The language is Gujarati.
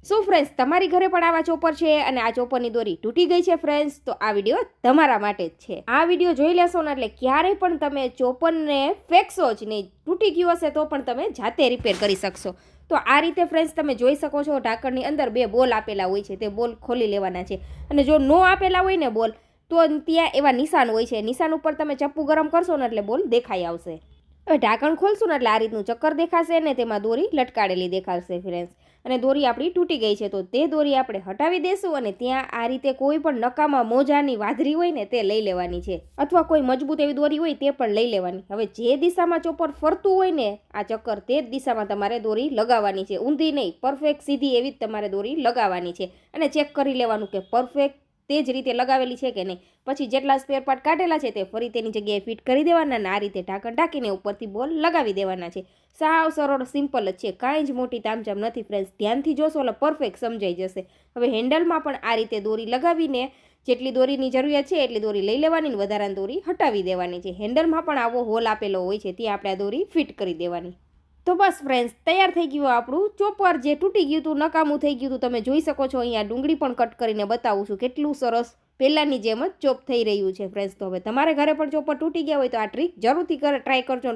શું ફ્રેન્ડ્સ, તમારી ઘરે પણ આવા ચોપર છે અને આ ચોપરની દોરી તૂટી ગઈ છે ફ્રેન્ડ્સ, તો આ વિડીયો તમારા માટે જ છે. આ વિડીયો જોઈ લેશો ને એટલે ક્યારેય પણ તમે ચોપરને ફેંકશો જ નહીં. તૂટી ગયું હશે તો પણ તમે જાતે રિપેર કરી શકશો. તો આ રીતે ફ્રેન્ડ્સ તમે જોઈ શકો છો, ઢાંકણની અંદર 2 બોલ આપેલા હોય છે, તે બોલ ખોલી લેવાના છે. અને જો નો આપેલા હોય ને બોલ, તો ત્યાં એવા નિશાન હોય છે. નિશાન ઉપર તમે ચપ્પુ ગરમ કરશો ને એટલે બોલ દેખાઈ આવશે. હવે ઢાંકણ ખોલશું ને એટલે આ રીતનું ચક્કર દેખાશે ને તેમાં દોરી લટકાડેલી દેખાશે ફ્રેન્ડ્સ. અને દોરી આપણી તૂટી ગઈ છે, તો તે દોરી આપણે હટાવી દેશું અને ત્યાં આ રીતે કોઈ પણ નકામા મોજાની વાદરી હોય ને તે લઈ લેવાની છે, અથવા કોઈ મજબૂત એવી દોરી હોય તે પણ લઈ લેવાની. હવે જે દિશામાં ચોપર ફરતું હોય ને આ ચક્કર, તે જ દિશામાં તમારે દોરી લગાવવાની છે. ઊંધી નહીં, પરફેક્ટ સીધી એવી જ તમારે દોરી લગાવવાની છે. અને ચેક કરી લેવાનું કે પરફેક્ટ તે જ રીતે લગાવેલી છે કે નહીં. પછી જેટલા સ્પેર પાર્ટ કાઢેલા છે તે ફરી તેની જગ્યાએ ફિટ કરી દેવાના અને આ રીતે ઢાંકણ ઢાંકીને ઉપરથી બોલ લગાવી દેવાના છે. સાવ સરળ સિમ્પલ જ છે, કાંઈ જ મોટી તામઝામ નથી ફ્રેન્ડ્સ. ધ્યાનથી જોશો એટલે પરફેક્ટ સમજાઈ જશે. હવે હેન્ડલમાં પણ આ રીતે દોરી લગાવીને જેટલી દોરીની જરૂરિયાત છે એટલી દોરી લઈ લેવાની ને વધારાની દોરી હટાવી દેવાની છે. હેન્ડલમાં પણ આવો હોલ આપેલો હોય છે, ત્યાં આપણે આ દોરી ફિટ કરી દેવાની. તો બસ ફ્રેન્ડ્સ, તૈયાર થઈ ગયું આપણું ચોપર. જે તૂટી ગયું હતું, નકામું થઈ ગયું હતું, તમે જોઈ શકો છો. અહીંયા ડુંગળી પણ કટ કરીને બતાવું છું, કેટલું સરસ પહેલાંની જેમ જ ચોપ થઈ રહ્યું છે ફ્રેન્ડ્સ. તો હવે તમારે ઘરે પણ ચોપર તૂટી ગયા હોય તો આ ટ્રીક જરૂરથી ટ્રાય કરજો અને